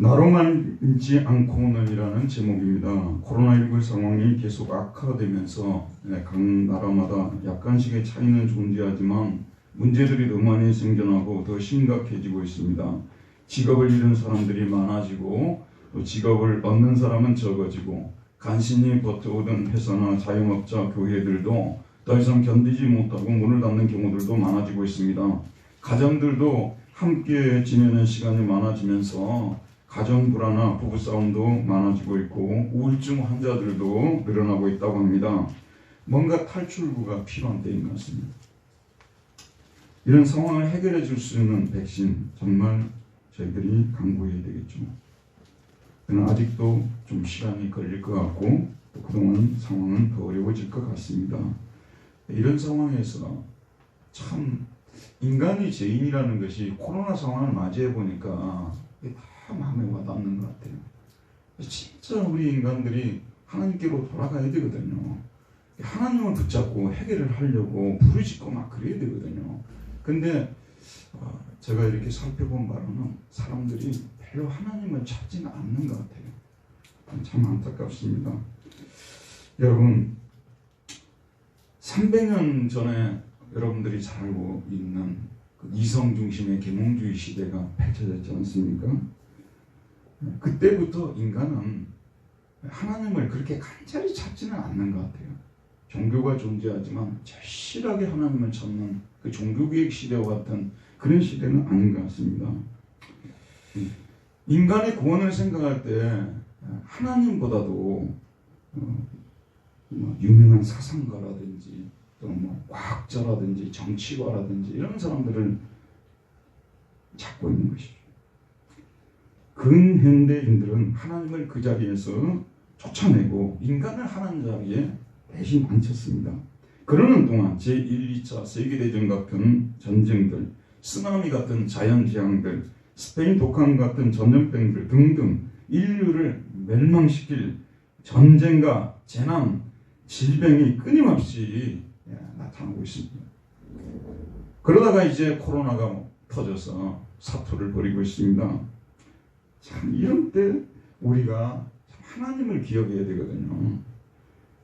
나로만 있지 않고는이라는 제목입니다. 코로나19 상황이 계속 악화되면서 각 나라마다 약간씩의 차이는 존재하지만 문제들이 더 많이 생겨나고 더 심각해지고 있습니다. 직업을 잃은 사람들이 많아지고 또 직업을 얻는 사람은 적어지고 간신히 버텨오던 회사나 자영업자, 교회들도 더 이상 견디지 못하고 문을 닫는 경우들도 많아지고 있습니다. 가정들도 함께 지내는 시간이 많아지면서 가정 불화나 부부싸움도 많아지고 있고 우울증 환자들도 늘어나고 있다고 합니다. 뭔가 탈출구가 필요한 때인 것 같습니다. 이런 상황을 해결해 줄 수 있는 백신 정말 저희들이 강구해야 되겠죠. 그러나 아직도 좀 시간이 걸릴 것 같고 또 그동안 상황은 더 어려워질 것 같습니다. 이런 상황에서 참 인간이 죄인이라는 것이 코로나 상황을 맞이해 보니까 다 마음에 와닿는 것 같아요. 진짜 우리 인간들이 하나님께로 돌아가야 되거든요. 하나님을 붙잡고 해결을 하려고 부르짖고 막 그래야 되거든요. 근데 제가 이렇게 살펴본 바로는 사람들이 별로 하나님을 찾지는 않는 것 같아요. 참 안타깝습니다. 여러분 300년 전에 여러분들이 잘 알고 있는 그 이성 중심의 계몽주의 시대가 펼쳐졌지 않습니까? 그때부터 인간은 하나님을 그렇게 간절히 찾지는 않는 것 같아요. 종교가 존재하지만 절실하게 하나님을 찾는 그 종교개혁 시대와 같은 그런 시대는 아닌 것 같습니다. 인간의 구원을 생각할 때 하나님보다도 유명한 사상가라든지 또 과학자라든지 정치가라든지 이런 사람들을 찾고 있는 것이죠. 근현대인들은 하나님을 그 자리에서 쫓아내고 인간을 하나님 자리에 대신 앉혔습니다. 그러는 동안 제1, 2차 세계대전 같은 전쟁들, 쓰나미 같은 자연재앙들, 스페인 독감 같은 전염병들 등등 인류를 멸망시킬 전쟁과 재난, 질병이 끊임없이 나타나고 있습니다. 그러다가 이제 코로나가 터져서 사투를 벌이고 있습니다. 참 이런 때 우리가 하나님을 기억해야 되거든요.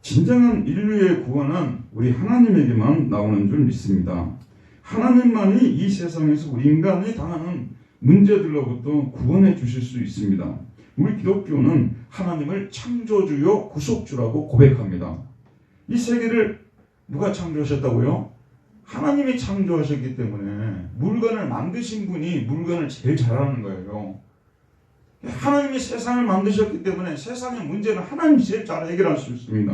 진정한 인류의 구원은 우리 하나님에게만 나오는 줄 믿습니다. 하나님만이 이 세상에서 우리 인간이 당하는 문제들로부터 구원해 주실 수 있습니다. 우리 기독교는 하나님을 창조주요 구속주라고 고백합니다. 이 세계를 누가 창조하셨다고요? 하나님이 창조하셨기 때문에 물건을 만드신 분이 물건을 제일 잘하는 거예요. 하나님이 세상을 만드셨기 때문에 세상의 문제는 하나님이 제일 잘 해결할 수 있습니다.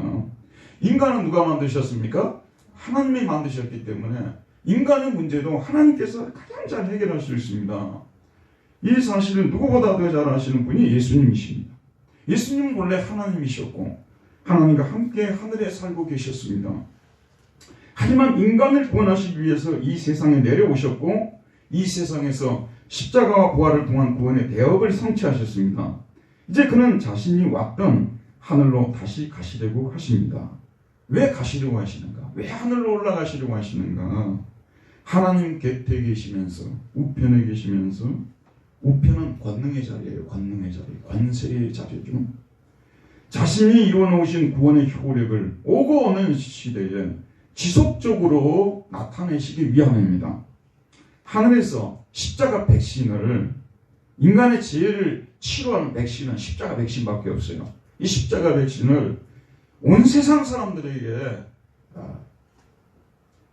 인간은 누가 만드셨습니까? 하나님이 만드셨기 때문에 인간의 문제도 하나님께서 가장 잘 해결할 수 있습니다. 이 사실을 누구보다 더 잘 아시는 분이 예수님이십니다. 예수님은 원래 하나님이셨고 하나님과 함께 하늘에 살고 계셨습니다. 하지만 인간을 구원하시기 위해서 이 세상에 내려오셨고 이 세상에서 십자가와 부활을 통한 구원의 대업을 성취하셨습니다. 이제 그는 자신이 왔던 하늘로 다시 가시려고 하십니다. 왜 가시려고 하시는가? 왜 하늘로 올라가시려고 하시는가? 하나님 곁에 계시면서 우편에 계시면서 우편은 권능의 자리예요. 권능의 자리, 권세의 자리죠. 자신이 이루어놓으신 구원의 효력을 오고 오는 시대에 지속적으로 나타내시기 위함입니다. 하늘에서 십자가 백신을 인간의 죄를 치료하는 백신은 십자가 백신밖에 없어요. 이 십자가 백신을 온 세상 사람들에게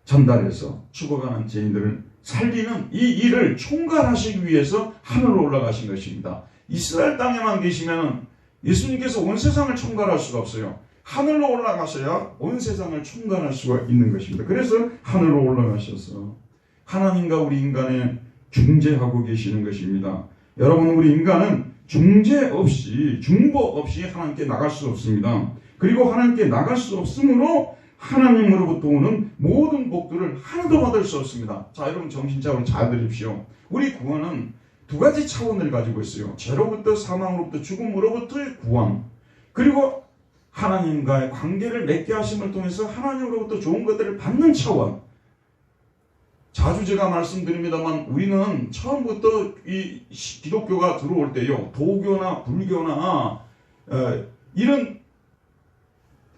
전달해서 죽어가는 죄인들을 살리는 이 일을 총괄하시기 위해서 하늘로 올라가신 것입니다. 이스라엘 땅에만 계시면 예수님께서 온 세상을 총괄할 수가 없어요. 하늘로 올라가셔야 온 세상을 총괄할 수가 있는 것입니다. 그래서 하늘로 올라가셔서 하나님과 우리 인간의 중재하고 계시는 것입니다. 여러분, 우리 인간은 중재 없이, 중보 없이 하나님께 나갈 수 없습니다. 그리고 하나님께 나갈 수 없으므로 하나님으로부터 오는 모든 복들을 하나도 받을 수 없습니다. 자, 여러분 정신 차리고 잘 들으십시오. 우리 구원은 두 가지 차원을 가지고 있어요. 죄로부터 사망으로부터 죽음으로부터의 구원, 그리고 하나님과의 관계를 맺게 하심을 통해서 하나님으로부터 좋은 것들을 받는 차원. 자주 제가 말씀드립니다만 우리는 처음부터 이 기독교가 들어올 때요, 도교나 불교나 이런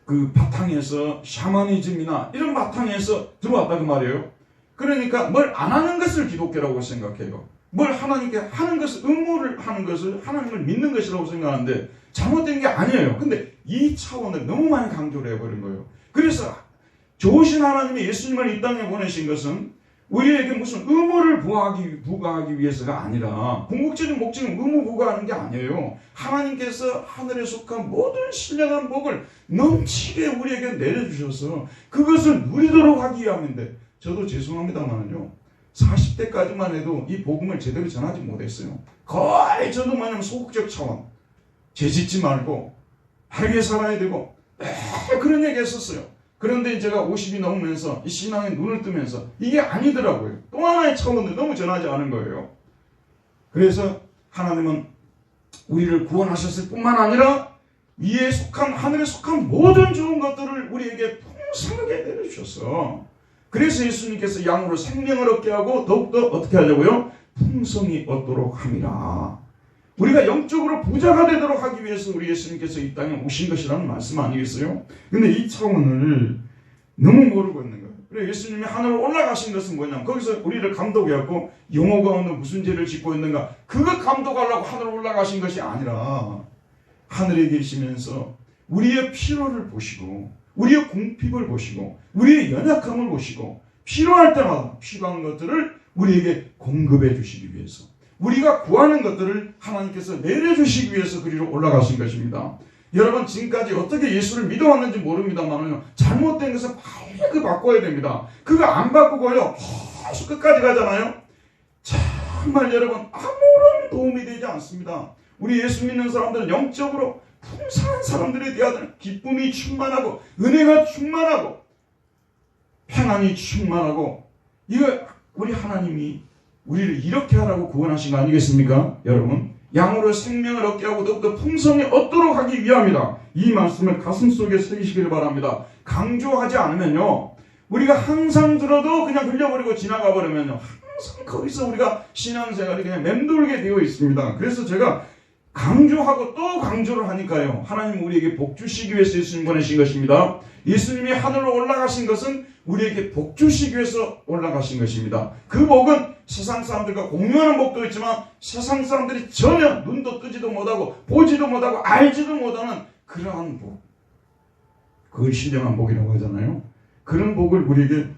그 바탕에서 샤머니즘이나 이런 바탕에서 들어왔다 그 말이에요. 그러니까 뭘 안 하는 것을 기독교라고 생각해요. 뭘 하나님께 하는 것을, 의무를 하는 것을 하나님을 믿는 것이라고 생각하는데 잘못된 게 아니에요. 근데 이 차원을 너무 많이 강조를 해버린 거예요. 그래서 좋으신 하나님이 예수님을 이 땅에 보내신 것은 우리에게 무슨 의무를 부과하기 위해서가 아니라, 궁극적인 목적은 의무 부과하는 게 아니에요. 하나님께서 하늘에 속한 모든 신령한 복을 넘치게 우리에게 내려주셔서 그것을 누리도록 하기 위함인데, 저도 죄송합니다만은요, 40대까지만 해도 이 복음을 제대로 전하지 못했어요. 거의 저도 뭐냐면 소극적 차원, 죄짓지 말고 바르게 살아야 되고 그런 얘기 했었어요. 그런데 제가 50이 넘으면서 이 신앙에 눈을 뜨면서 이게 아니더라고요. 또 하나의 차원을 너무 전하지 않은 거예요. 그래서 하나님은 우리를 구원하셨을 뿐만 아니라 위에 속한, 하늘에 속한 모든 좋은 것들을 우리에게 풍성하게 내려주셨어. 그래서 예수님께서 양으로 생명을 얻게 하고 더욱더 어떻게 하려고요? 풍성히 얻도록 함이라. 우리가 영적으로 부자가 되도록 하기 위해서 우리 예수님께서 이 땅에 오신 것이라는 말씀 아니겠어요? 근데 이 차원을 너무 모르고 있는 거예요. 그래, 예수님이 하늘로 올라가신 것은 뭐냐면 거기서 우리를 감독해갖고 영호 가운데 무슨 죄를 짓고 있는가, 그거 감독하려고 하늘로 올라가신 것이 아니라 하늘에 계시면서 우리의 필요를 보시고 우리의 궁핍을 보시고 우리의 연약함을 보시고 필요할 때마다 필요한 것들을 우리에게 공급해 주시기 위해서, 우리가 구하는 것들을 하나님께서 내려주시기 위해서 그리로 올라가신 것입니다. 여러분, 지금까지 어떻게 예수를 믿어왔는지 모릅니다만 잘못된 것은 빨리 바꿔야 됩니다. 그거 안 바꾸고요 계속 끝까지 가잖아요. 정말 여러분, 아무런 도움이 되지 않습니다. 우리 예수 믿는 사람들은 영적으로 풍성한 사람들에 대한 기쁨이 충만하고 은혜가 충만하고 평안이 충만하고, 이거 우리 하나님이 우리를 이렇게 하라고 구원하신 거 아니겠습니까? 여러분, 양으로 생명을 얻게 하고 더욱더 풍성히 얻도록 하기 위함이다. 이 말씀을 가슴속에 새기시기를 바랍니다. 강조하지 않으면요, 우리가 항상 들어도 그냥 흘려버리고 지나가 버리면요, 항상 거기서 우리가 신앙생활이 그냥 맴돌게 되어 있습니다. 그래서 제가 강조하고 또 강조를 하니까요, 하나님 우리에게 복 주시기 위해서 예수님 보내신 것입니다. 예수님이 하늘로 올라가신 것은 우리에게 복 주시기 위해서 올라가신 것입니다. 그 복은 세상 사람들과 공유하는 복도 있지만 세상 사람들이 전혀 눈도 뜨지도 못하고 보지도 못하고 알지도 못하는 그러한 복, 그걸 신령한 복이라고 하잖아요. 그런 복을 우리에게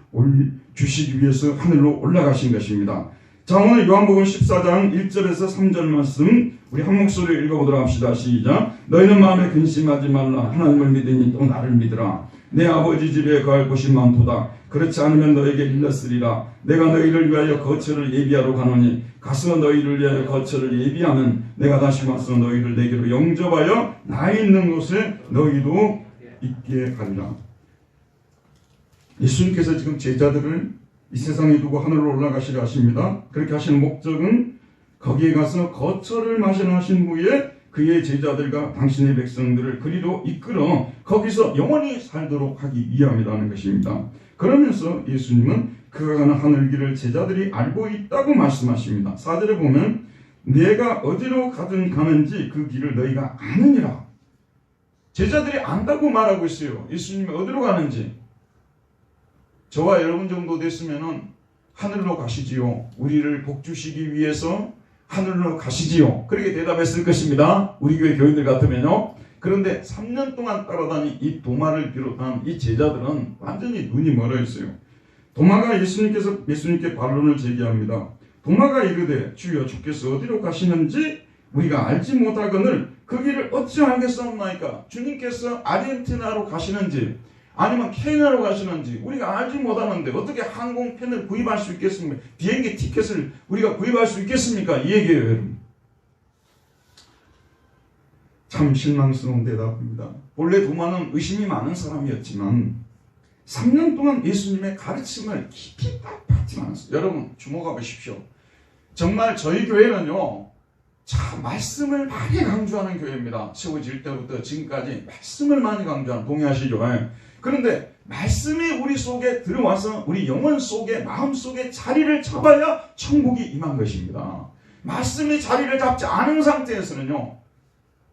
주시기 위해서 하늘로 올라가신 것입니다. 자, 오늘 요한복음 14장 1절에서 3절 말씀 우리 한 목소리로 읽어보도록 합시다. 시작. 너희는 마음에 근심하지 말라. 하나님을 믿으니 또 나를 믿으라. 내 아버지 집에 거할 곳이 많도다. 그렇지 않으면 너에게 일렀으리라. 내가 너희를 위하여 거처를 예비하러 가노니 가서 너희를 위하여 거처를 예비하면 내가 다시 와서 너희를 내게로 영접하여 나 있는 곳에 너희도 있게 하리라. 예수님께서 지금 제자들을 이 세상에 두고 하늘로 올라가시려 하십니다. 그렇게 하시는 목적은 거기에 가서 거처를 마련하신 후에 그의 제자들과 당신의 백성들을 그리로 이끌어 거기서 영원히 살도록 하기 위함이라는 것입니다. 그러면서 예수님은 그가 가는 하늘길을 제자들이 알고 있다고 말씀하십니다. 4절에 보면 내가 어디로 가든 가는지 그 길을 너희가 아느니라. 제자들이 안다고 말하고 있어요. 예수님이 어디로 가는지. 저와 여러분 정도 됐으면 하늘로 가시지요. 우리를 복주시기 위해서 하늘로 가시지요. 그렇게 대답했을 것입니다. 우리 교회 교인들 같으면요. 그런데 3년 동안 따라다닌 이 도마를 비롯한 이 제자들은 완전히 눈이 멀어 있어요. 도마가 예수님께 반론을 제기합니다. 도마가 이르되 주여 주께서 어디로 가시는지 우리가 알지 못하거늘 그 길을 어찌 알겠사옵나이까. 주님께서 아르헨티나로 가시는지 아니면 케냐로 가시는지 우리가 알지 못하는데 어떻게 항공편을 구입할 수 있겠습니까? 비행기 티켓을 우리가 구입할 수 있겠습니까? 이 얘기예요, 여러분. 참 실망스러운 대답입니다. 본래 도마는 의심이 많은 사람이었지만 3년 동안 예수님의 가르침을 깊이 받지 않았어요. 여러분 주목해 보십시오. 정말 저희 교회는요, 참 말씀을 많이 강조하는 교회입니다. 세워질 때부터 지금까지 말씀을 많이 강조하는, 동의하시죠? 그런데 말씀이 우리 속에 들어와서 우리 영혼 속에, 마음 속에 자리를 잡아야 천국이 임한 것입니다. 말씀이 자리를 잡지 않은 상태에서는요,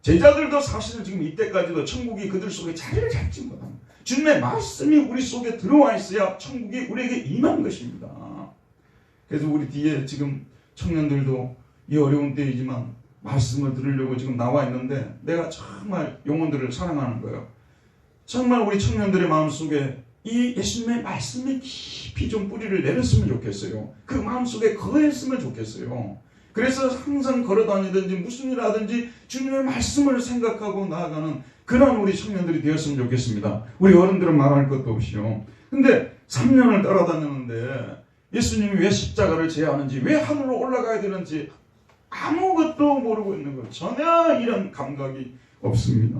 제자들도 사실은 지금 이때까지도 천국이 그들 속에 자리를 잡지 못합니다. 주님의 말씀이 우리 속에 들어와 있어야 천국이 우리에게 임한 것입니다. 그래서 우리 뒤에 지금 청년들도 이 어려운 때이지만 말씀을 들으려고 지금 나와 있는데, 내가 정말 영혼들을 사랑하는 거예요. 정말 우리 청년들의 마음속에 이 예수님의 말씀이 깊이 좀 뿌리를 내렸으면 좋겠어요. 그 마음속에 거했으면 좋겠어요. 그래서 항상 걸어다니든지 무슨 일 하든지 주님의 말씀을 생각하고 나아가는 그런 우리 청년들이 되었으면 좋겠습니다. 우리 어른들은 말할 것도 없이요. 근데 3년을 따라다녔는데 예수님이 왜 십자가를 져야 하는지, 왜 하늘로 올라가야 되는지 아무것도 모르고 있는 거예요. 전혀 이런 감각이 없습니다.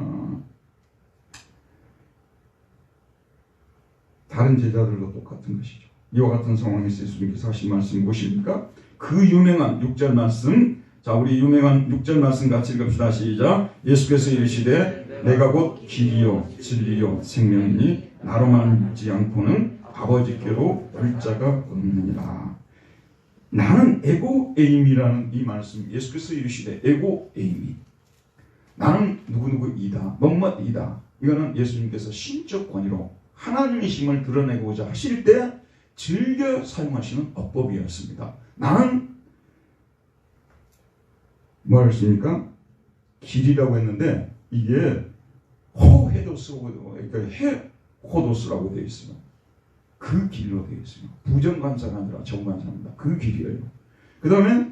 다른 제자들도 똑같은 것이죠. 이와 같은 상황에서 예수님께서 하신 말씀 무엇입니까? 그 유명한 6절 말씀, 자 우리 유명한 6절 말씀 같이 읽읍시다. 시작. 예수께서 이르시되 내가 곧 길이요 진리요 생명이니 나로만 믿지 않고는 아버지께로 올 자가 없느니라. 나는 에고 에임이라는 이 말씀, 예수께서 이르시되 에고 에임이, 나는 누구누구이다, 뭐뭐이다, 이거는 예수님께서 신적 권위로 하나님이심을 드러내고자 하실 때 즐겨 사용하시는 어법이었습니다. 나는 뭐 했습니까? 길이라고 했는데 이게 호헤도스, 그러니까 헤호도스라고 되어 있어요. 그 길로 되어 있어요. 부정관사가 아니라 정관사입니다. 그 길이에요. 그 다음에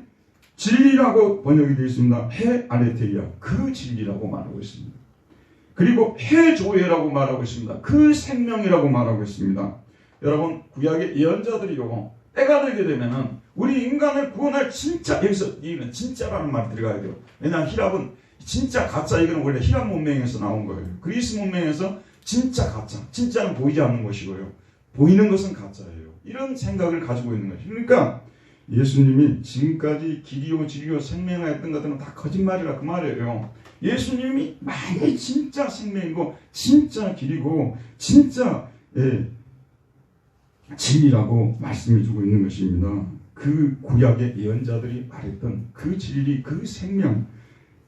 진리라고 번역이 되어 있습니다. 헤 아레테리아, 그 진리라고 말하고 있습니다. 그리고 해조회라고 말하고 있습니다. 그 생명이라고 말하고 있습니다. 여러분, 구약의 예언자들이요, 때가 되게 되면은 우리 인간을 구원할 진짜, 여기서 이는 진짜라는 말이 들어가야 돼요. 왜냐하면 히랍은 진짜 가짜, 이거는 원래 히랍 문명에서 나온 거예요. 그리스 문명에서 진짜 가짜, 진짜는 보이지 않는 것이고요, 보이는 것은 가짜예요. 이런 생각을 가지고 있는 거죠. 그러니까 예수님이 지금까지 길이요 진리요 생명이라 했던 것들은 다 거짓말이라 그 말이에요. 예수님이 만일 진짜 생명이고 진짜 길이고 진짜 진리라고 말씀해주고 있는 것입니다. 그 구약의 예언자들이 말했던 그 진리, 그 생명,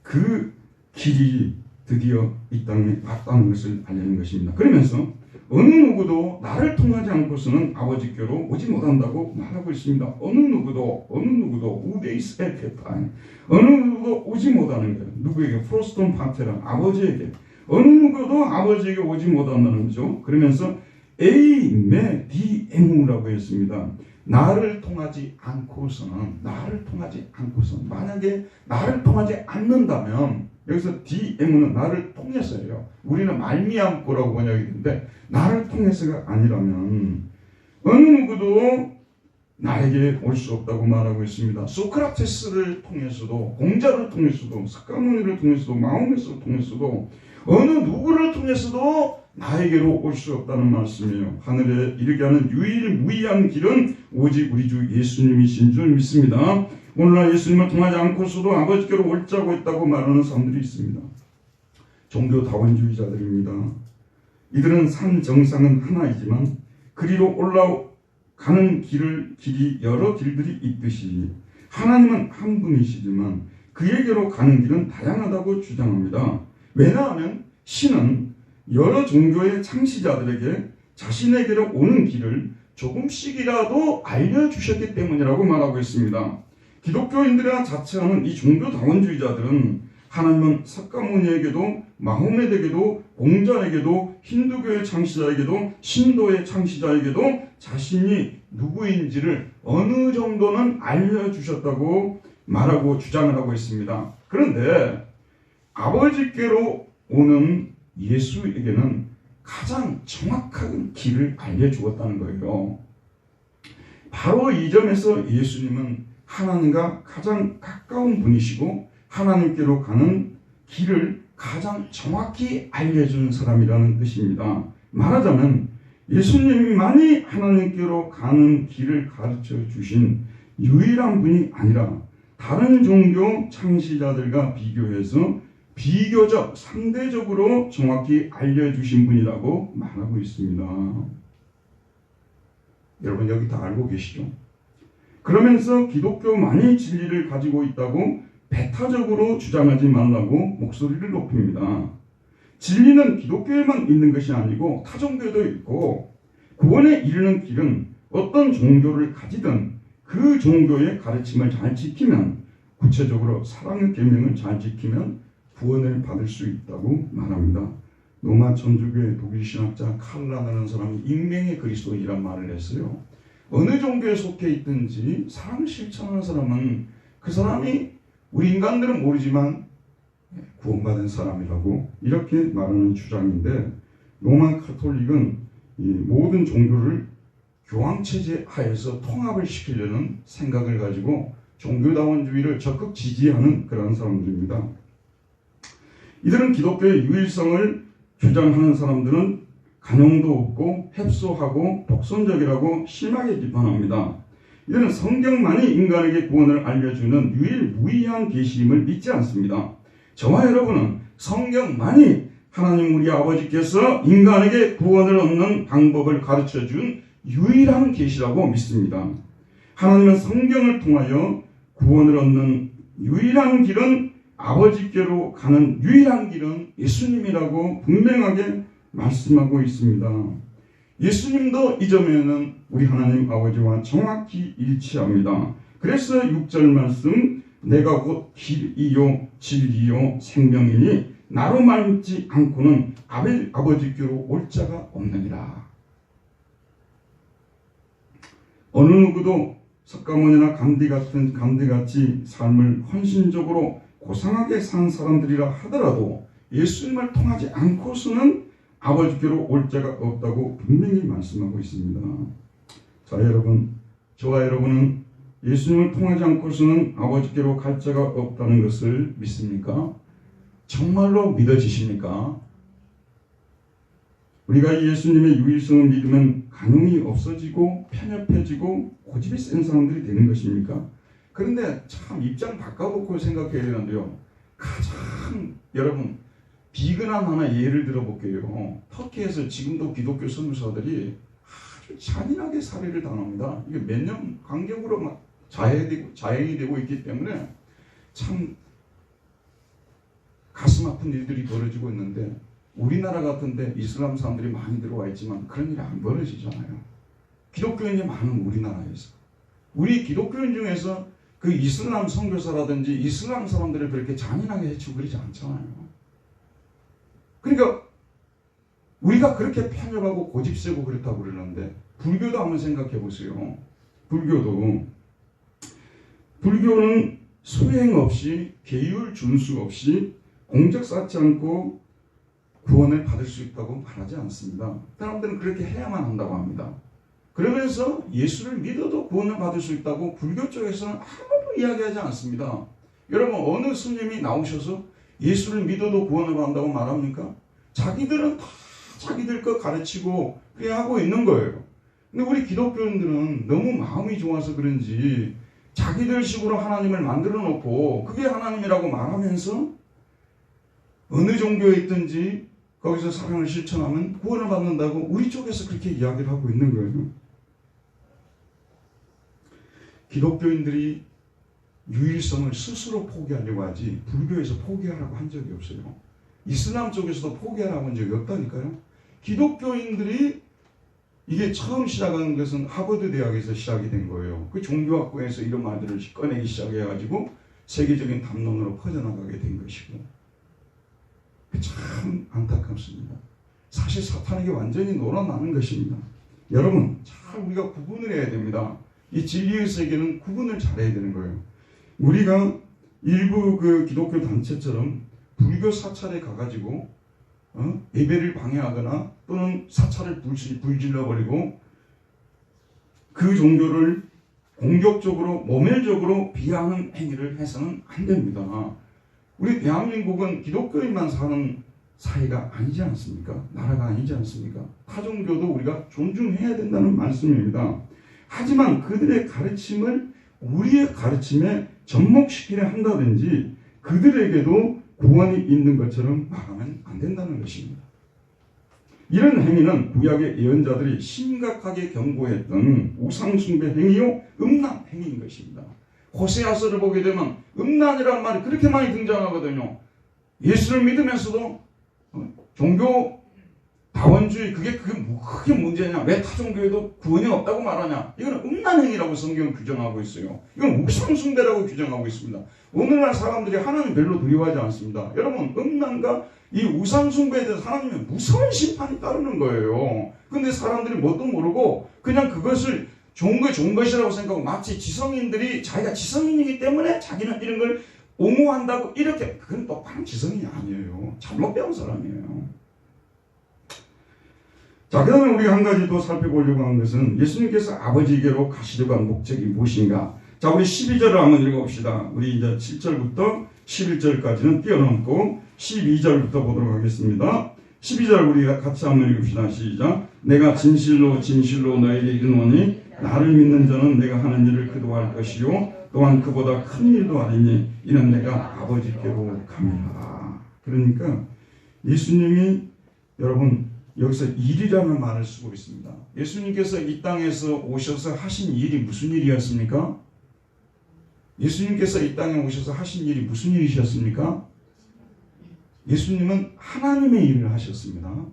그 길이 드디어 이 땅에 왔다는 것을 알리는 것입니다. 그러면서 어느 누구도 나를 통하지 않고서는 아버지께로 오지 못한다고 말하고 있습니다. 어느 누구도 우데이스 에페파인, 어느 누구도 오지 못하는 거예요. 누구에게? 프로스톤 파테라, 아버지에게. 어느 누구도 아버지에게 오지 못한다는 거죠. 그러면서 에이메 디에무라고 했습니다. 나를 통하지 않고서는, 만약에 나를 통하지 않는다면, 여기서 디에무는 나를 통해서예요. 우리는 말미암고라고 번역이 되는데 나를 통해서가 아니라면 어느 누구도 나에게 올 수 없다고 말하고 있습니다. 소크라테스를 통해서도, 공자를 통해서도, 스카모니를 통해서도, 마호메스를 통해서도, 어느 누구를 통해서도 나에게로 올 수 없다는 말씀이에요. 하늘에 이르게 하는 유일무이한 길은 오직 우리 주 예수님이신 줄 믿습니다. 오늘날 예수님을 통하지 않고서도 아버지께로 올 자고 있다고 말하는 사람들이 있습니다. 종교 다원주의자들입니다. 이들은 산 정상은 하나이지만 그리로 올라가는 길이 여러 길들이 있듯이 하나님은 한 분이시지만 그에게로 가는 길은 다양하다고 주장합니다. 왜냐하면 신은 여러 종교의 창시자들에게 자신에게로 오는 길을 조금씩이라도 알려주셨기 때문이라고 말하고 있습니다. 기독교인들이 자처하는 이 종교다원주의자들은 하나님은 사카모니에게도, 마호메드에게도, 공자에게도, 힌두교의 창시자에게도, 신도의 창시자에게도 자신이 누구인지를 어느 정도는 알려주셨다고 말하고 주장을 하고 있습니다. 그런데 아버지께로 오는 예수에게는 가장 정확한 길을 알려주었다는 거예요. 바로 이 점에서 예수님은 하나님과 가장 가까운 분이시고 하나님께로 가는 길을 가장 정확히 알려준 사람이라는 뜻입니다. 말하자면 예수님만이 하나님께로 가는 길을 가르쳐 주신 유일한 분이 아니라 다른 종교 창시자들과 비교해서 비교적 상대적으로 정확히 알려주신 분이라고 말하고 있습니다. 여러분 여기 다 알고 계시죠? 그러면서 기독교만이 진리를 가지고 있다고 배타적으로 주장하지 말라고 목소리를 높입니다. 진리는 기독교에만 있는 것이 아니고 타종교도 있고 구원에 이르는 길은 어떤 종교를 가지든 그 종교의 가르침을 잘 지키면, 구체적으로 사랑의 계명을 잘 지키면 구원을 받을 수 있다고 말합니다. 로마 천주교의 독일 신학자 칼라라는 사람이 익명의 그리스도인이란 말을 했어요. 어느 종교에 속해 있든지 사랑을 실천하는 사람은 그 사람이, 우리 인간들은 모르지만 구원받은 사람이라고 이렇게 말하는 주장인데, 로마 가톨릭은 이 모든 종교를 교황체제 하에서 통합을 시키려는 생각을 가지고 종교다원주의를 적극 지지하는 그런 사람들입니다. 이들은 기독교의 유일성을 주장하는 사람들은 간용도 없고 협소하고 독선적이라고 심하게 비판합니다. 이들은 성경만이 인간에게 구원을 알려주는 유일무이한 계시임을 믿지 않습니다. 저와 여러분은 성경만이 하나님 우리 아버지께서 인간에게 구원을 얻는 방법을 가르쳐준 유일한 계시라고 믿습니다. 하나님은 성경을 통하여 구원을 얻는 유일한 길은, 아버지께로 가는 유일한 길은 예수님이라고 분명하게 말씀하고 있습니다. 예수님도 이 점에는 우리 하나님 아버지와 정확히 일치합니다. 그래서 6절 말씀, 내가 곧 길이요 진리요 생명이니 나로 말미지 않고는 아버지께로 올 자가 없느니라. 어느 누구도 석가모니나 간디같이 삶을 헌신적으로 고상하게 산 사람들이라 하더라도 예수님을 통하지 않고서는 아버지께로 올 자가 없다고 분명히 말씀하고 있습니다. 자, 여러분, 저와 여러분은 예수님을 통하지 않고서는 아버지께로 갈 자가 없다는 것을 믿습니까? 정말로 믿어지십니까? 우리가 예수님의 유일성을 믿으면 간용이 없어지고 편협해지고 고집이 센 사람들이 되는 것입니까? 그런데 참 입장 바꿔놓고 생각해야 되는데요. 가장 여러분 비근한 하나 예를 들어볼게요. 터키에서 지금도 기독교 선교사들이 아주 잔인하게 살해를 당합니다. 이게 몇 년 간격으로 막 자행이 되고 있기 때문에 참 가슴 아픈 일들이 벌어지고 있는데, 우리나라 같은데 이슬람 사람들이 많이 들어와 있지만 그런 일이 안 벌어지잖아요. 기독교인이 많은 우리나라에서, 우리 기독교인 중에서 그 이슬람 선교사라든지 이슬람 사람들을 그렇게 잔인하게 해치고 그러지 않잖아요. 그러니까 우리가 그렇게 편협하고 고집세고 그렇다고 그러는데, 불교도 한번 생각해 보세요. 불교는 소행 없이, 계율 준수 없이 공적 쌓지 않고 구원을 받을 수 있다고 말하지 않습니다. 사람들은 그렇게 해야만 한다고 합니다. 그러면서 예수를 믿어도 구원을 받을 수 있다고 불교 쪽에서는 아무도 이야기하지 않습니다. 여러분, 어느 스님이 나오셔서 예수를 믿어도 구원을 받는다고 말합니까? 자기들은 다 자기들 것 가르치고 그렇게 하고 있는 거예요. 근데 우리 기독교인들은 너무 마음이 좋아서 그런지 자기들 식으로 하나님을 만들어 놓고 그게 하나님이라고 말하면서 어느 종교에 있든지 거기서 사랑을 실천하면 구원을 받는다고 우리 쪽에서 그렇게 이야기를 하고 있는 거예요. 기독교인들이 유일성을 스스로 포기하려고 하지 불교에서 포기하라고 한 적이 없어요. 이슬람 쪽에서도 포기하라고 한 적이 없다니까요. 기독교인들이, 이게 처음 시작한 것은 하버드 대학에서 시작이 된 거예요. 그 종교학부에서 이런 말들을 꺼내기 시작해가지고 세계적인 담론으로 퍼져나가게 된 것이고, 참 안타깝습니다. 사실 사탄에게 완전히 놀아나는 것입니다. 여러분, 잘 우리가 구분을 해야 됩니다. 이 진리의 세계는 구분을 잘해야 되는 거예요. 우리가 일부 그 기독교 단체처럼 불교 사찰에 가가지고 예배를 방해하거나 또는 사찰을 불질러버리고 그 종교를 공격적으로 모멸적으로 비하하는 행위를 해서는 안 됩니다. 우리 대한민국은 기독교인만 사는 사회가 아니지 않습니까? 나라가 아니지 않습니까? 타종교도 우리가 존중해야 된다는 말씀입니다. 하지만 그들의 가르침을 우리의 가르침에 접목시키려 한다든지 그들에게도 구원이 있는 것처럼 말하면 안 된다는 것입니다. 이런 행위는 구약의 예언자들이 심각하게 경고했던 우상숭배 행위요 음란 행위인 것입니다. 호세아서를 보게 되면 음란이라는 말이 그렇게 많이 등장하거든요. 예수를 믿으면서도 종교 다원주의 그게 크게 문제냐? 왜 타종교에도 구원이 없다고 말하냐? 이거는 음란 행위라고 성경은 규정하고 있어요. 이건 우상숭배라고 규정하고 있습니다. 오늘날 사람들이 하나님 별로 두려워하지 않습니다. 여러분, 음란과 이 우상숭배에 대해서 하나님의 무서운 심판이 따르는 거예요. 근데 사람들이 뭣도 모르고 그냥 그것을 좋은 것이라고 생각하고 마치 지성인들이 자기가 지성인이기 때문에 자기는 이런 걸 옹호한다고 이렇게, 그건 똑바른 지성인이 아니에요. 잘못 배운 사람이에요. 자, 그 다음에 우리가 한 가지 더 살펴보려고 하는 것은 예수님께서 아버지에게로 가시려고 한 목적이 무엇인가. 자, 우리 12절을 한번 읽어봅시다. 우리 이제 7절부터 11절까지는 뛰어넘고 12절부터 보도록 하겠습니다. 12절 우리가 같이 한번 읽읍시다. 시작. 내가 진실로 진실로 너에게 이르노니 나를 믿는 자는 내가 하는 일을 그도 할 것이요 또한 그보다 큰 일도 하리니 이는 내가 아버지께로 감이라. 그러니까 예수님이 여러분 여기서 일이라는 말을 쓰고 있습니다. 예수님께서 이 땅에서 오셔서 하신 일이 무슨 일이었습니까? 예수님께서 이 땅에 오셔서 하신 일이 무슨 일이셨습니까? 예수님은 하나님의 일을 하셨습니다.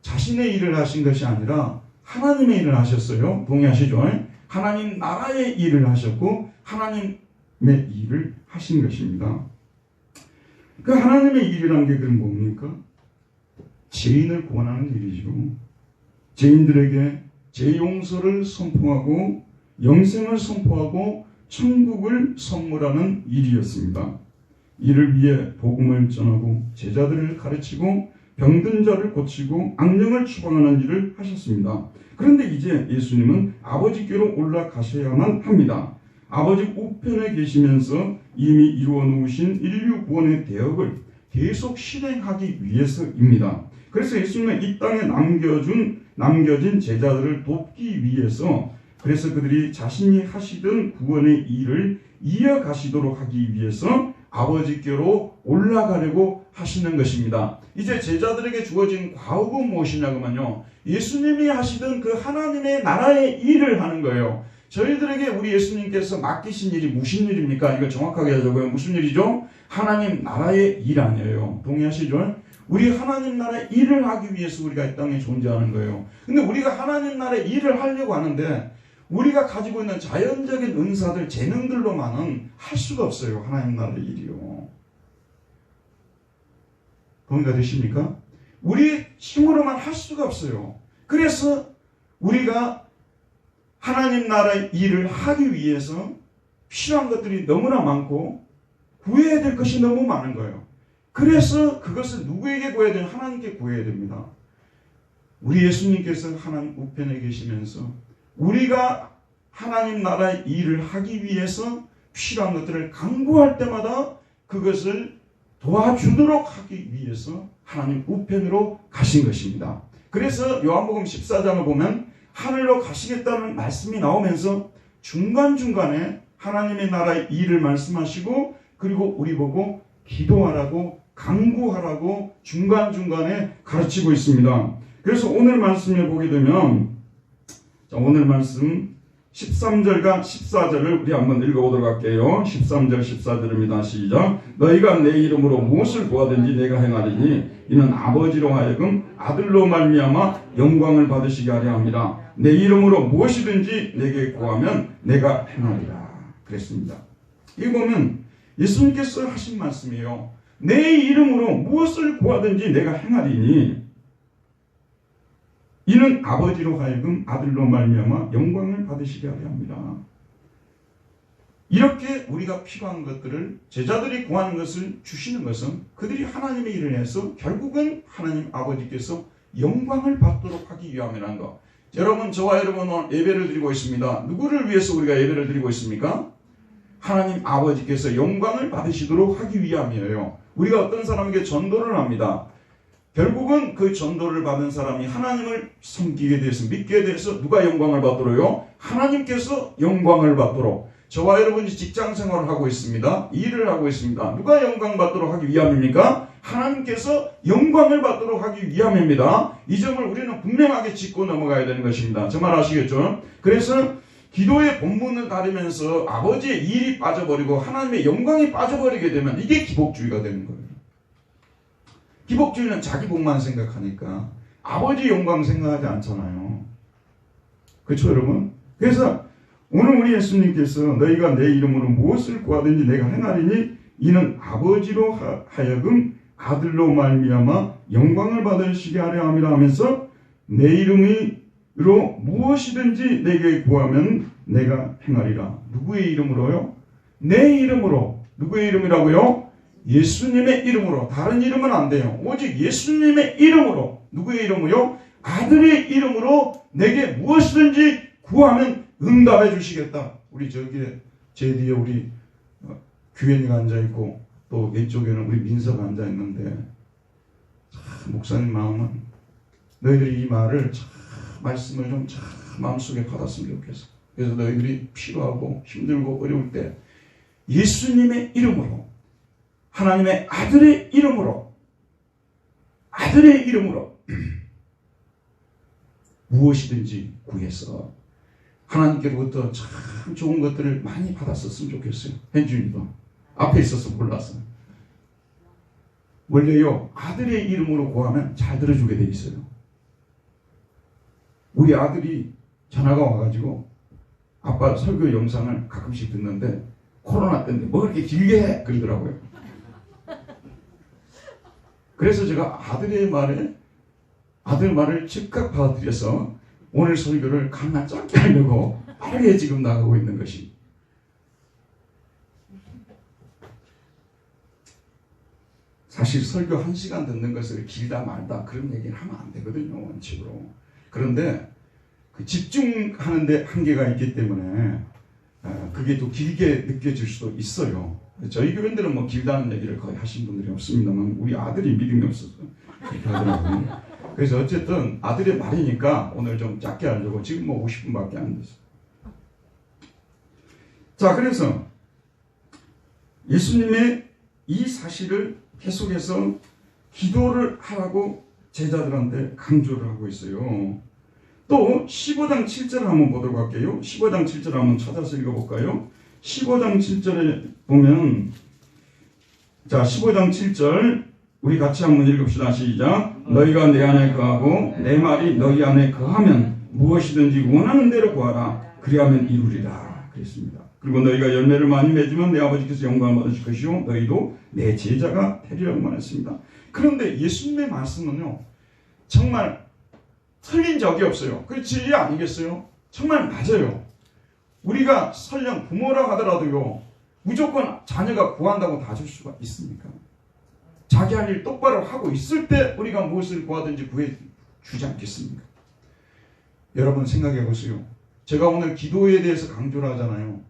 자신의 일을 하신 것이 아니라 하나님의 일을 하셨어요. 동의하시죠? 하나님 나라의 일을 하셨고 하나님의 일을 하신 것입니다. 그 하나님의 일이라는 게 그럼 뭡니까? 죄인을 구원하는 일이죠. 죄인들에게 죄 용서를 선포하고 영생을 선포하고 천국을 선물하는 일이었습니다. 이를 위해 복음을 전하고 제자들을 가르치고 병든 자를 고치고 악령을 추방하는 일을 하셨습니다. 그런데 이제 예수님은 아버지께로 올라가셔야만 합니다. 아버지 우편에 계시면서 이미 이루어 놓으신 인류 구원의 대업을 계속 실행하기 위해서입니다. 그래서 예수님은 이 땅에 남겨진 제자들을 돕기 위해서 그래서 그들이 자신이 하시던 구원의 일을 이어가시도록 하기 위해서 아버지께로 올라가려고 하시는 것입니다. 이제 제자들에게 주어진 과업은 무엇이냐면요. 예수님이 하시던 그 하나님의 나라의 일을 하는 거예요. 저희들에게 우리 예수님께서 맡기신 일이 무슨 일입니까? 이거 정확하게 하자고요. 무슨 일이죠? 하나님 나라의 일 아니에요. 동의하시죠? 우리 하나님 나라의 일을 하기 위해서 우리가 이 땅에 존재하는 거예요. 근데 우리가 하나님 나라의 일을 하려고 하는데 우리가 가지고 있는 자연적인 은사들, 재능들로만은 할 수가 없어요. 하나님 나라의 일이요. 동의가 되십니까? 우리 힘으로만 할 수가 없어요. 그래서 우리가 하나님 나라의 일을 하기 위해서 필요한 것들이 너무나 많고 구해야 될 것이 너무 많은 거예요. 그래서 그것을 누구에게 구해야 되냐? 하나님께 구해야 됩니다. 우리 예수님께서 하나님 우편에 계시면서 우리가 하나님 나라의 일을 하기 위해서 필요한 것들을 강구할 때마다 그것을 도와주도록 하기 위해서 하나님 우편으로 가신 것입니다. 그래서 요한복음 14장을 보면 하늘로 가시겠다는 말씀이 나오면서 중간중간에 하나님의 나라의 일을 말씀하시고 그리고 우리 보고 기도하라고 강구하라고 중간중간에 가르치고 있습니다. 그래서 오늘 말씀에 보게 되면 오늘 말씀 13절과 14절을 우리 한번 읽어보도록 할게요. 13절 14절입니다. 시작. 너희가 내 이름으로 무엇을 구하든지 내가 행하리니 이는 아버지로 하여금 아들로 말미암아 영광을 받으시게 하려 함이라. 내 이름으로 무엇이든지 내게 구하면 내가 행하리라. 그랬습니다. 이거 보면 예수님께서 하신 말씀이에요. 내 이름으로 무엇을 구하든지 내가 행하리니 이는 아버지로 하여금 아들로 말미암아 영광을 받으시게 하려 합니다. 이렇게 우리가 필요한 것들을 제자들이 구하는 것을 주시는 것은 그들이 하나님의 일을 해서 결국은 하나님 아버지께서 영광을 받도록 하기 위함이라는 것. 여러분, 저와 여러분은 예배를 드리고 있습니다. 누구를 위해서 우리가 예배를 드리고 있습니까? 하나님 아버지께서 영광을 받으시도록 하기 위함이에요. 우리가 어떤 사람에게 전도를 합니다. 결국은 그 전도를 받은 사람이 하나님을 섬기게 돼서 믿게 돼서 누가 영광을 받도록요? 하나님께서 영광을 받도록. 저와 여러분이 직장 생활을 하고 있습니다. 일을 하고 있습니다. 누가 영광 받도록 하기 위함입니까? 하나님께서 영광을 받도록 하기 위함입니다. 이 점을 우리는 분명하게 짚고 넘어가야 되는 것입니다. 저 말 아시겠죠? 그래서 기도의 본문을 다루면서 아버지의 일이 빠져버리고 하나님의 영광이 빠져버리게 되면 이게 기복주의가 되는 거예요. 기복주의는 자기 복만 생각하니까 아버지 영광 생각하지 않잖아요. 그렇죠, 여러분? 그래서 오늘 우리 예수님께서 너희가 내 이름으로 무엇을 구하든지 내가 행하리니 이는 아버지로 하여금 아들로 말미암아 영광을 받으시게 하려 함이라 하면서 내 이름으로 무엇이든지 내게 구하면 내가 행하리라. 누구의 이름으로요? 내 이름으로. 누구의 이름이라고요? 예수님의 이름으로. 다른 이름은 안 돼요. 오직 예수님의 이름으로. 누구의 이름으로요? 아들의 이름으로 내게 무엇이든지 구하면 응답해 주시겠다. 우리 저기에 제 뒤에 우리 규현이가 앉아있고 또 왼쪽에는 우리 민서가 앉아있는데 목사님 마음은 너희들이 이 말을 말씀을 좀 마음속에 받았으면 좋겠어. 그래서 너희들이 필요하고 힘들고 어려울 때 예수님의 이름으로 하나님의 아들의 이름으로 무엇이든지 구해서 하나님께로부터 참 좋은 것들을 많이 받았었으면 좋겠어요. hen주님도 앞에 있어서 몰랐어요. 원래요 아들의 이름으로 구하면 잘 들어주게 돼 있어요. 우리 아들이 전화가 와가지고 아빠 설교 영상을 가끔씩 듣는데 코로나 때인데 뭐 그렇게 길게 해? 그러더라고요. 그래서 제가 아들 말을 즉각 받아들여서 오늘 설교를 강난 짧게 하려고 빠르게 지금 나가고 있는 것이. 사실 설교 1시간 듣는 것을 길다 말다 그런 얘기를 하면 안 되거든요, 원칙으로. 그런데 그 집중하는데 한계가 있기 때문에 그게 또 길게 느껴질 수도 있어요. 저희 교인들은 뭐 길다는 얘기를 거의 하신 분들이 없습니다만 우리 아들이 믿음이 없어서 그렇게 하더라고요. 그래서 어쨌든 아들의 말이니까 오늘 좀 짧게 하려고 지금 뭐 50분밖에 안 됐어요. 자, 그래서 예수님의 이 사실을 계속해서 기도를 하라고 제자들한테 강조를 하고 있어요. 또 15장 7절을 한번 보도록 할게요. 15장 7절 한번 찾아서 읽어볼까요? 15장 7절에 보면 자 15장 7절 우리 같이 한번 읽읍시다. 시작. 너희가 내 안에 거하고 내 말이 너희 안에 거하면 무엇이든지 원하는 대로 구하라. 그리하면 이루리라. 그랬습니다. 그리고 너희가 열매를 많이 맺으면 내 아버지께서 영광을 받으실 것이요 너희도 내 제자가 되리라고 말했습니다. 그런데 예수님의 말씀은요 정말 틀린 적이 없어요. 그 진리 아니겠어요? 정말 맞아요. 우리가 설령 부모라 하더라도요 무조건 자녀가 구한다고 다 줄 수가 있습니까? 자기 할 일 똑바로 하고 있을 때 우리가 무엇을 구하든지 구해 주지 않겠습니까? 여러분 생각해 보세요. 제가 오늘 기도에 대해서 강조를 하잖아요.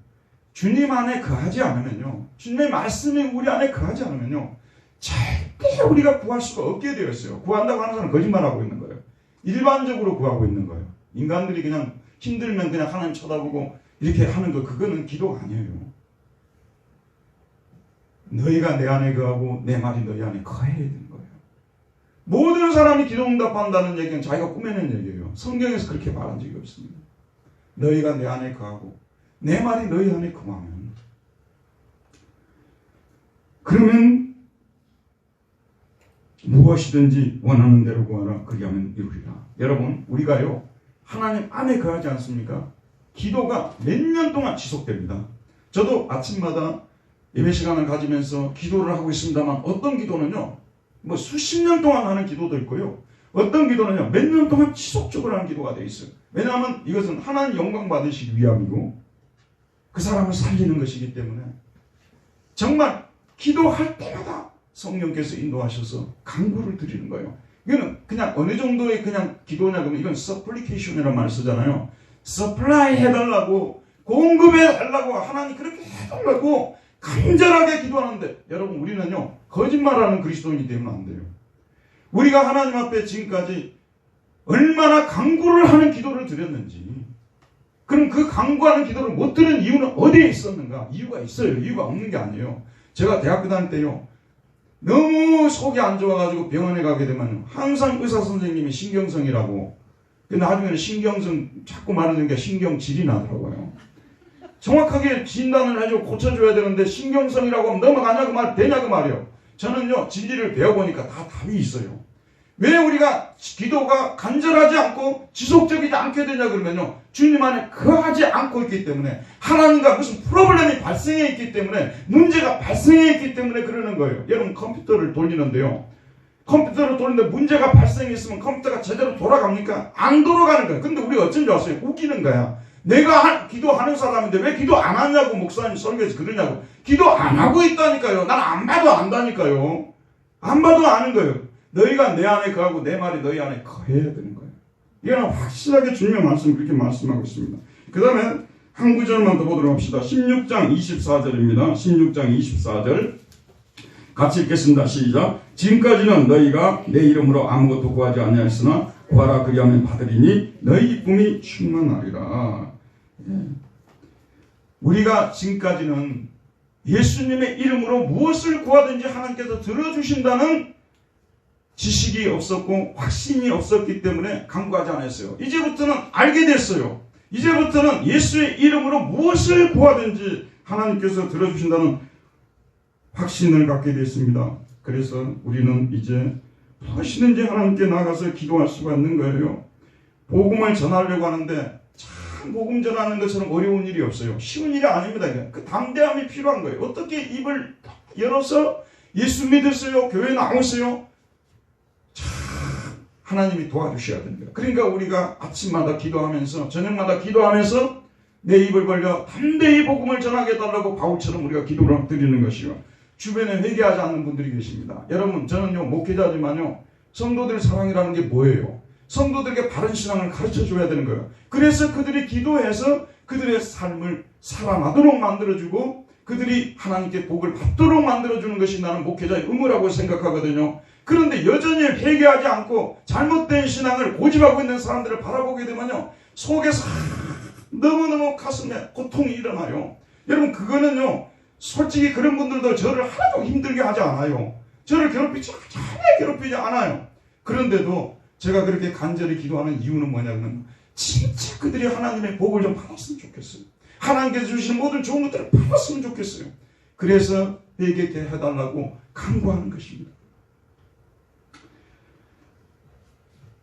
주님 안에 거하지 않으면요, 주님의 말씀이 우리 안에 거하지 않으면요 절대 우리가 구할 수가 없게 되어 있어요. 구한다고 하는 사람은 거짓말하고 있는 거예요. 일반적으로 구하고 있는 거예요. 인간들이 그냥 힘들면 그냥 하나님 쳐다보고 이렇게 하는 거, 그거는 기도가 아니에요. 너희가 내 안에 거하고 내 말이 너희 안에 거해야 되는 거예요. 모든 사람이 기도 응답한다는 얘기는 자기가 꾸며낸 얘기예요. 성경에서 그렇게 말한 적이 없습니다. 너희가 내 안에 거하고 내 말이 너희 안에 거하면, 그러면 무엇이든지 원하는 대로 구하라. 그리하면 이루리라. 여러분, 우리가요 하나님 안에 거하지 않습니까? 기도가 몇 년 동안 지속됩니다. 저도 아침마다 예배 시간을 가지면서 기도를 하고 있습니다만 어떤 기도는요 뭐 수십 년 동안 하는 기도도 있고요, 어떤 기도는요 몇 년 동안 지속적으로 하는 기도가 되어 있어요. 왜냐하면 이것은 하나님 영광 받으시기 위함이고 그 사람을 살리는 것이기 때문에 정말 기도할 때마다 성령께서 인도하셔서 간구를 드리는 거예요. 이거는 그냥 어느 정도의 그냥 기도냐 그러면 이건 supplication이라는 말을 쓰잖아요. supply 해달라고, 공급해달라고, 하나님 그렇게 해달라고 간절하게 기도하는데, 여러분 우리는요 거짓말하는 그리스도인이 되면 안 돼요. 우리가 하나님 앞에 지금까지 얼마나 간구를 하는 기도를 드렸는지, 그럼 그 간구하는 기도를 못 들은 이유는 어디에 있었는가? 이유가 있어요. 이유가 없는 게 아니에요. 제가 대학교 다닐 때요, 너무 속이 안 좋아가지고 병원에 가게 되면 항상 의사 선생님이 신경성이라고, 나중에는 신경성 자꾸 말하는 게 신경질이 나더라고요. 정확하게 진단을 해주고 고쳐줘야 되는데 신경성이라고 하면 넘어가냐 그 말, 되냐 그 말이에요. 저는요, 진리를 배워보니까 다 답이 있어요. 왜 우리가 기도가 간절하지 않고 지속적이지 않게 되냐 그러면요, 주님 안에 거하지 않고 있기 때문에, 하나님과 무슨 프로블렘이 발생해 있기 때문에, 문제가 발생해 있기 때문에 그러는 거예요. 여러분 컴퓨터를 돌리는데요, 컴퓨터를 돌리는데 문제가 발생했으면 컴퓨터가 제대로 돌아갑니까? 안 돌아가는 거예요. 근데 우리가 어쩐 줄 아세요? 웃기는 거야. 내가 기도하는 사람인데 왜 기도 안 하냐고 목사님 설교에서 그러냐고. 기도 안 하고 있다니까요. 난 안 봐도 안다니까요. 안 봐도 아는 거예요. 너희가 내 안에 거하고 내 말이 너희 안에 거해야 되는 거예요. 이거는 확실하게 주님의 말씀 그렇게 말씀하고 있습니다. 그 다음에 한 구절만 더 보도록 합시다. 16장 24절입니다. 16장 24절 같이 읽겠습니다. 시작. 지금까지는 너희가 내 이름으로 아무것도 구하지 아니하였으나 구하라 그리하면 받으리니 너희 기쁨이 충만하리라. 우리가 지금까지는 예수님의 이름으로 무엇을 구하든지 하나님께서 들어주신다는 지식이 없었고 확신이 없었기 때문에 간구하지 않았어요. 이제부터는 알게 됐어요. 이제부터는 예수의 이름으로 무엇을 구하든지 하나님께서 들어주신다는 확신을 갖게 됐습니다. 그래서 우리는 이제 무엇이든지 하나님께 나가서 기도할 수가 있는 거예요. 복음을 전하려고 하는데 참 복음 전하는 것처럼 어려운 일이 없어요. 쉬운 일이 아닙니다. 그 담대함이 필요한 거예요. 어떻게 입을 열어서 예수 믿으세요, 교회 나오세요, 참 하나님이 도와주셔야 됩니다. 그러니까 우리가 아침마다 기도하면서 저녁마다 기도하면서 내 입을 벌려 담대히 복음을 전하게 해달라고 바울처럼 우리가 기도를 드리는 것이요. 주변에 회개하지 않는 분들이 계십니다. 여러분, 저는요 목회자지만요, 성도들 사랑이라는 게 뭐예요? 성도들에게 바른 신앙을 가르쳐줘야 되는 거예요. 그래서 그들이 기도해서 그들의 삶을 살아나도록 만들어주고 그들이 하나님께 복을 받도록 만들어주는 것이 나는 목회자의 의무라고 생각하거든요. 그런데 여전히 회개하지 않고 잘못된 신앙을 고집하고 있는 사람들을 바라보게 되면요, 속에서 너무너무 가슴에 고통이 일어나요. 여러분, 그거는요, 솔직히 그런 분들도 저를 하나도 힘들게 하지 않아요. 저를 전혀 괴롭히지 않아요. 그런데도 제가 그렇게 간절히 기도하는 이유는 뭐냐면, 진짜 그들이 하나님의 복을 좀 받았으면 좋겠어요. 하나님께서 주시는 모든 좋은 것들을 받았으면 좋겠어요. 그래서 회개케 해달라고 간구하는 것입니다.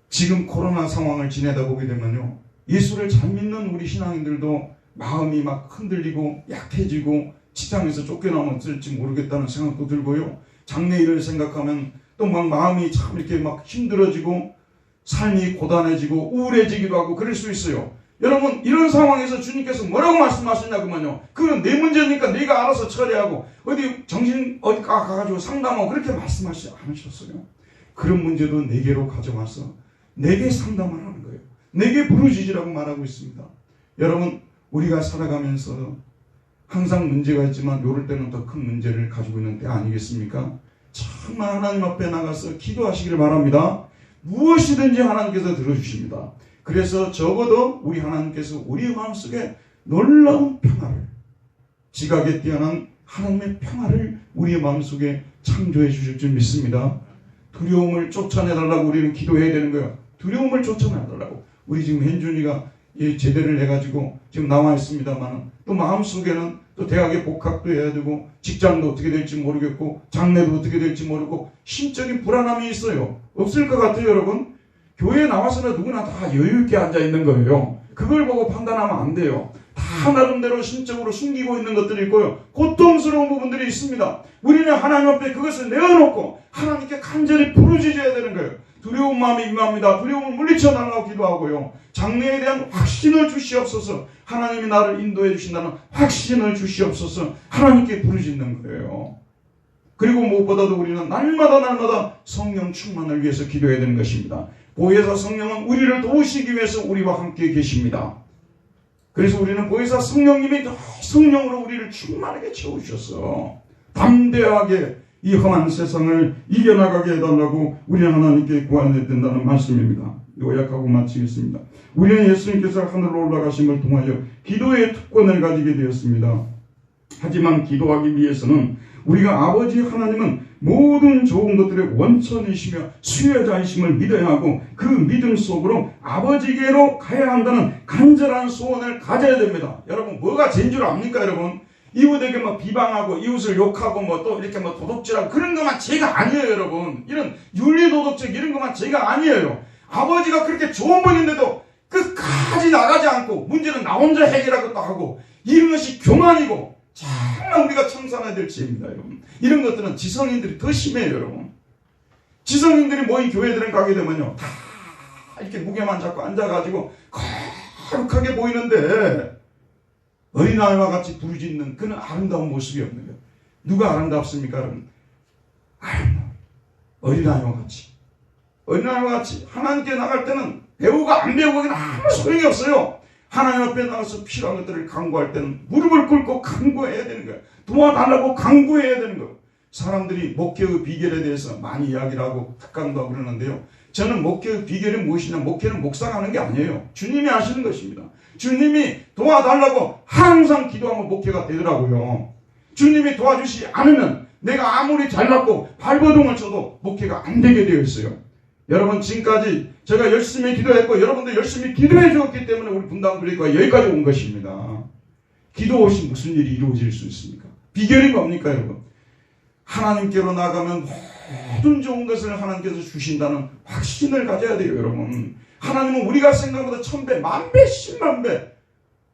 지금 코로나 상황을 지내다 보게 되면요, 예수를 잘 믿는 우리 신앙인들도 마음이 막 흔들리고 약해지고 직장에서 쫓겨나면 어쩔지 모르겠다는 생각도 들고요. 장래일을 생각하면 또 막 마음이 참 이렇게 막 힘들어지고 삶이 고단해지고 우울해지기도 하고 그럴 수 있어요. 여러분, 이런 상황에서 주님께서 뭐라고 말씀하시냐고만요. 그건 내 문제니까 네가 알아서 처리하고 어디 어디 가가지고 상담하고 그렇게 말씀하시지 않으셨어요. 그런 문제도 내게로 가져와서 내게 상담을 하는 거예요. 내게 부르짖으라고 말하고 있습니다. 여러분, 우리가 살아가면서 항상 문제가 있지만 요럴 때는 더 큰 문제를 가지고 있는 때 아니겠습니까? 정말 하나님 앞에 나가서 기도하시기를 바랍니다. 무엇이든지 하나님께서 들어주십니다. 그래서 적어도 우리 하나님께서 우리의 마음속에 놀라운 평화를, 지각에 뛰어난 하나님의 평화를 우리의 마음속에 창조해 주실 줄 믿습니다. 두려움을 쫓아내달라고 우리는 기도해야 되는 거예요. 두려움을 쫓아내달라고. 우리 지금 현준이가 제대를 해가지고 지금 나와 있습니다만, 또 마음속에는 또 대학에 복학도 해야 되고 직장도 어떻게 될지 모르겠고 장래도 어떻게 될지 모르고 심적인 불안함이 있어요. 없을 것 같아요. 여러분, 교회에 나와서는 누구나 다 여유있게 앉아있는 거예요. 그걸 보고 판단하면 안 돼요. 다 나름대로 심적으로 숨기고 있는 것들이 있고요, 고통스러운 부분들이 있습니다. 우리는 하나님 앞에 그것을 내어놓고 하나님께 간절히 부르짖어야 되는 거예요. 두려운 마음이 임합니다. 두려움을 물리쳐달라고 기도하고요, 장래에 대한 확신을 주시옵소서. 하나님이 나를 인도해 주신다는 확신을 주시옵소서. 하나님께 부르짖는 거예요. 그리고 무엇보다도 우리는 날마다 성령 충만을 위해서 기도해야 되는 것입니다. 보혜사 성령은 우리를 도우시기 위해서 우리와 함께 계십니다. 그래서 우리는 보혜사 성령님이 성령으로 우리를 충만하게 채우셔서 담대하게 이 험한 세상을 이겨나가게 해달라고 우리 하나님께 구해야 된다는 말씀입니다. 요약하고 마치겠습니다. 우리는 예수님께서 하늘로 올라가심을 통하여 기도의 특권을 가지게 되었습니다. 하지만 기도하기 위해서는 우리가 아버지 하나님은 모든 좋은 것들의 원천이시며 수혜자이심을 믿어야 하고 그 믿음 속으로 아버지께로 가야 한다는 간절한 소원을 가져야 됩니다. 여러분 뭐가 죄인 줄 압니까 여러분? 이웃에게 뭐 비방하고 이웃을 욕하고 뭐 또 이렇게 뭐 도둑질하고 그런 것만 죄가 아니에요 여러분. 이런 윤리도덕적 이런 것만 죄가 아니에요. 아버지가 그렇게 좋은 분인데도 끝까지 나가지 않고 문제는 나 혼자 해결하겠다 하고 이런 것이 교만이고 정말 우리가 청산해야 될 죄입니다 여러분. 이런 것들은 지성인들이 더 심해요 여러분. 지성인들이 모인 교회들은 가게 되면요 다 이렇게 무게만 잡고 앉아가지고 거룩하게 보이는데 어린아이와 같이 부르짖는 그런 아름다운 모습이 없는 거예요. 누가 아름답습니까 여러분? 어린아이와 같이 하나님께 나갈 때는 배우가 안 배우고 아무 소용이 없어요. 하나님 앞에 나가서 필요한 것들을 간구할 때는 무릎을 꿇고 간구해야 되는 거예요. 도와달라고 간구해야 되는 거예요. 사람들이 목회의 비결에 대해서 많이 이야기를 하고 특강도 하고 그러는데요. 저는 목회의 비결이 무엇이냐, 목회는 목사가 하는 게 아니에요. 주님이 하시는 것입니다. 주님이 도와달라고 항상 기도하면 목회가 되더라고요. 주님이 도와주시지 않으면 내가 아무리 잘났고 발버둥을 쳐도 목회가 안 되게 되어 있어요. 여러분 지금까지 제가 열심히 기도했고 여러분도 열심히 기도해 주었기 때문에 우리 분당교회가 여기까지 온 것입니다. 기도 없이 무슨 일이 이루어질 수 있습니까? 비결이 뭡니까 여러분? 하나님께로 나가면 모든 좋은 것을 하나님께서 주신다는 확신을 가져야 돼요 여러분. 하나님은 우리가 생각보다 1000배, 10,000배, 100,000배,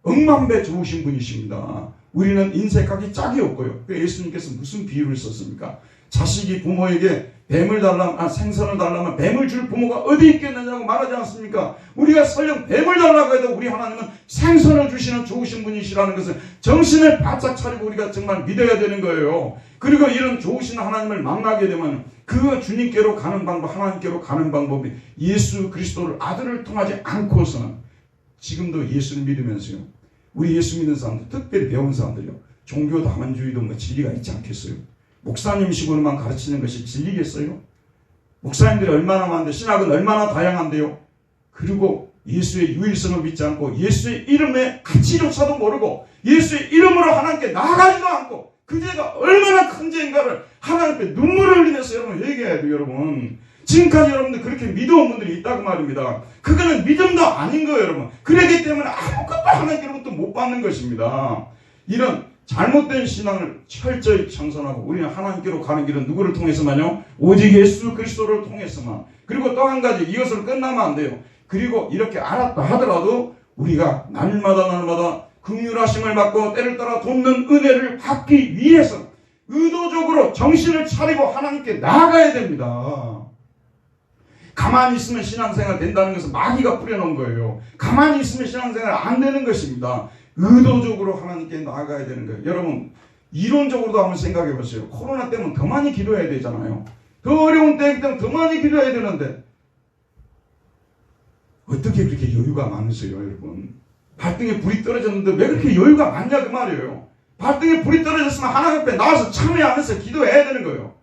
억만 배 좋으신 분이십니다. 우리는 인색하기 짝이 없고요. 예수님께서 무슨 비유를 썼습니까? 자식이 부모에게 뱀을 달라면, 생선을 달라면 뱀을 줄 부모가 어디 있겠느냐고 말하지 않습니까? 우리가 설령 뱀을 달라고 해도 우리 하나님은 생선을 주시는 좋으신 분이시라는 것을 정신을 바짝 차리고 우리가 정말 믿어야 되는 거예요. 그리고 이런 좋으신 하나님을 만나게 되면 그 주님께로 가는 방법, 하나님께로 가는 방법이 예수 그리스도를 아들을 통하지 않고서는 지금도 예수를 믿으면서요. 우리 예수 믿는 사람들, 특별히 배운 사람들이요. 종교 다원주의도 뭐 진리가 있지 않겠어요? 목사님식으로만 가르치는 것이 진리겠어요? 목사님들이 얼마나 많은데 신학은 얼마나 다양한데요. 그리고 예수의 유일성을 믿지 않고 예수의 이름의 가치조차도 모르고 예수의 이름으로 하나님께 나아가지도 않고 그 죄가 얼마나 큰 죄인가를 하나님 앞에 눈물을 흘리면서 여러분 얘기해야 돼요 여러분. 지금까지 여러분들 그렇게 믿어온 분들이 있다고 말입니다. 그거는 믿음도 아닌 거예요 여러분. 그러기 때문에 아무것도 하나님께로부터 못 받는 것입니다. 이런 잘못된 신앙을 철저히 청산하고 우리는 하나님께로 가는 길은 누구를 통해서만요? 오직 예수 그리스도를 통해서만. 그리고 또 한 가지 이것으로 끝나면 안 돼요. 그리고 이렇게 알았다 하더라도 우리가 날마다 긍휼하심을 받고 때를 따라 돕는 은혜를 받기 위해서 의도적으로 정신을 차리고 하나님께 나아가야 됩니다. 가만히 있으면 신앙생활 된다는 것은 마귀가 뿌려놓은 거예요. 가만히 있으면 신앙생활 안 되는 것입니다. 의도적으로 하나님께 나아가야 되는 거예요. 여러분 이론적으로도 한번 생각해 보세요. 코로나 때문에 더 많이 기도해야 되잖아요. 더 어려운 때이기 때문에 더 많이 기도해야 되는데 어떻게 그렇게 여유가 많으세요 여러분? 발등에 불이 떨어졌는데 왜 그렇게 여유가 많냐 그 말이에요. 발등에 불이 떨어졌으면 하나님 앞에 나와서 참여하면서 기도해야 되는 거예요.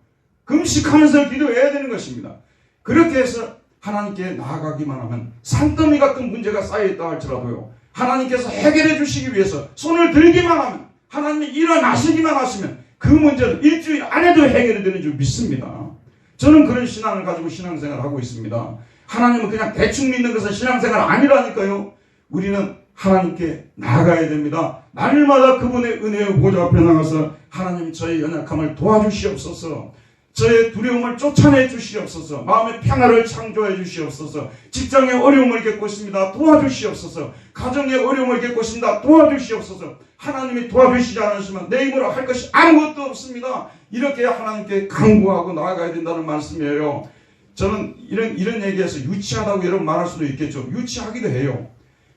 금식하면서 기도해야 되는 것입니다. 그렇게 해서 하나님께 나아가기만 하면 산더미 같은 문제가 쌓여있다 할지라도요. 하나님께서 해결해 주시기 위해서 손을 들기만 하면 하나님이 일어나시기만 하시면 그 문제는 일주일 안에도 해결이 되는 줄 믿습니다. 저는 그런 신앙을 가지고 신앙생활을 하고 있습니다. 하나님은 그냥 대충 믿는 것은 신앙생활 아니라니까요. 우리는 하나님께 나아가야 됩니다. 날마다 그분의 은혜의 보좌 앞에 나가서 하나님 저의 연약함을 도와주시옵소서. 저의 두려움을 쫓아내 주시옵소서. 마음의 평화를 창조해 주시옵소서. 직장에 어려움을 겪고 있습니다. 도와주시옵소서. 가정에 어려움을 겪고 있습니다. 도와주시옵소서. 하나님이 도와주시지 않으시면 내 힘으로 할 것이 아무것도 없습니다. 이렇게 하나님께 간구하고 나아가야 된다는 말씀이에요. 저는 이런 얘기해서 유치하다고 여러분 말할 수도 있겠죠. 유치하기도 해요.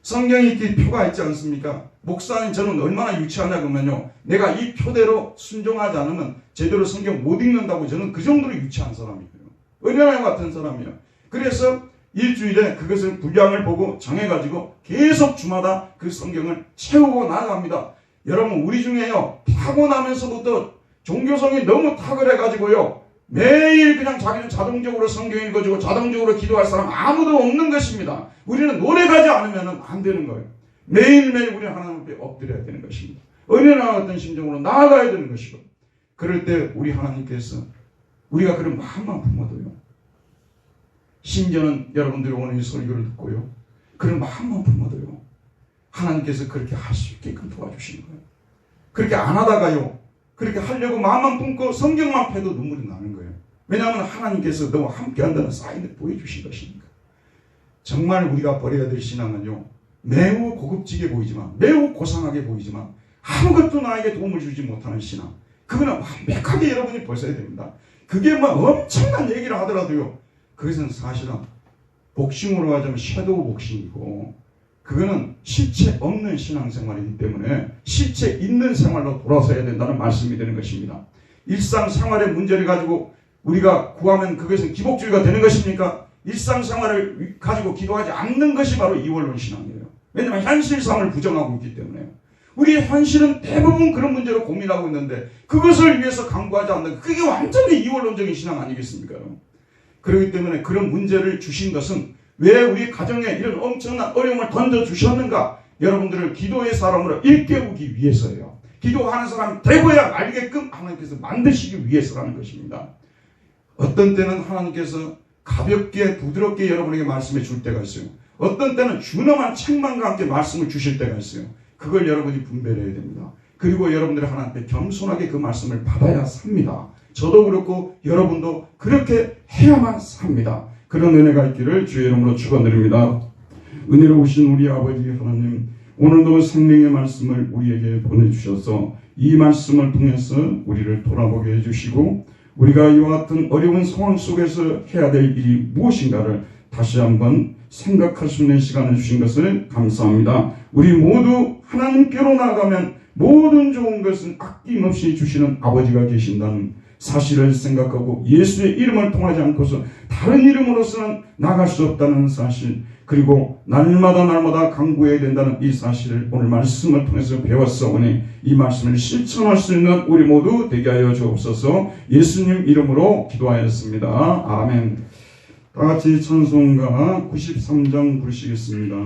성경에 이렇게 표가 있지 않습니까? 목사님 저는 얼마나 유치하냐 그러면요. 내가 이 표대로 순종하지 않으면 제대로 성경 못 읽는다고 저는 그 정도로 유치한 사람이에요. 어린아이 같은 사람이에요. 그래서 일주일에 그것을 분량을 보고 정해가지고 계속 주마다 그 성경을 채우고 나아갑니다. 여러분 우리 중에요. 타고나면서부터 종교성이 너무 탁월해가지고요. 매일 그냥 자기는 자동적으로 성경 읽어주고 자동적으로 기도할 사람 아무도 없는 것입니다. 우리는 노력하지 않으면 안 되는 거예요. 매일매일 우리는 하나님 앞에 엎드려야 되는 것입니다. 은혜나 어떤 심정으로 나아가야 되는 것이고, 그럴 때 우리 하나님께서 우리가 그런 마음만 품어도요, 심지어는 여러분들이 오늘 이 설교를 듣고요, 그런 마음만 품어도요, 하나님께서 그렇게 할 수 있게끔 도와주시는 거예요. 그렇게 안 하다가요, 그렇게 하려고 마음만 품고 성경만 펴도 눈물이 나는 거예요. 왜냐하면 하나님께서 너와 함께 한다는 사인을 보여주신 것이니까. 정말 우리가 버려야 될 신앙은요, 매우 고급지게 보이지만, 매우 고상하게 보이지만 아무것도 나에게 도움을 주지 못하는 신앙, 그거는 완벽하게 여러분이 벗어야 됩니다. 그게 막 엄청난 얘기를 하더라도요, 그것은 사실은 복싱으로 하자면 섀도우 복싱이고, 그거는 실체 없는 신앙생활이기 때문에 실체 있는 생활로 돌아서야 된다는 말씀이 되는 것입니다. 일상생활의 문제를 가지고 우리가 구하면 그것은 기복주의가 되는 것입니까? 일상생활을 가지고 기도하지 않는 것이 바로 이원론 신앙이에요. 왜냐하면 현실상을 부정하고 있기 때문에. 우리의 현실은 대부분 그런 문제로 고민하고 있는데 그것을 위해서 강구하지 않는, 그게 완전히 이원론적인 신앙 아니겠습니까? 그렇기 때문에 그런 문제를 주신 것은 왜 우리 가정에 이런 엄청난 어려움을 던져주셨는가? 여러분들을 기도의 사람으로 일깨우기 위해서예요. 기도하는 사람이 되고야 알게끔 하나님께서 만드시기 위해서라는 것입니다. 어떤 때는 하나님께서 가볍게 부드럽게 여러분에게 말씀해 줄 때가 있어요. 어떤 때는 준엄한 책망과 함께 말씀을 주실 때가 있어요. 그걸 여러분이 분별해야 됩니다. 그리고 여러분들이 하나님께 겸손하게 그 말씀을 받아야 삽니다. 저도 그렇고 여러분도 그렇게 해야만 삽니다. 그런 은혜가 있기를 주의 이름으로 축원드립니다. 은혜로우신 우리 아버지 하나님, 오늘도 생명의 말씀을 우리에게 보내주셔서 이 말씀을 통해서 우리를 돌아보게 해주시고, 우리가 이와 같은 어려운 상황 속에서 해야 될 일이 무엇인가를 다시 한번 생각할 수 있는 시간을 주신 것을 감사합니다. 우리 모두 하나님께로 나아가면 모든 좋은 것은 아낌없이 주시는 아버지가 계신다는 사실을 생각하고, 예수의 이름을 통하지 않고서 다른 이름으로서는 나갈 수 없다는 사실, 그리고 날마다 강구해야 된다는 이 사실을 오늘 말씀을 통해서 배웠사오니 이 말씀을 실천할 수 있는 우리 모두 되게 하여 주옵소서. 예수님 이름으로 기도하였습니다. 아멘. 다 같이 찬송가 93장 부르시겠습니다.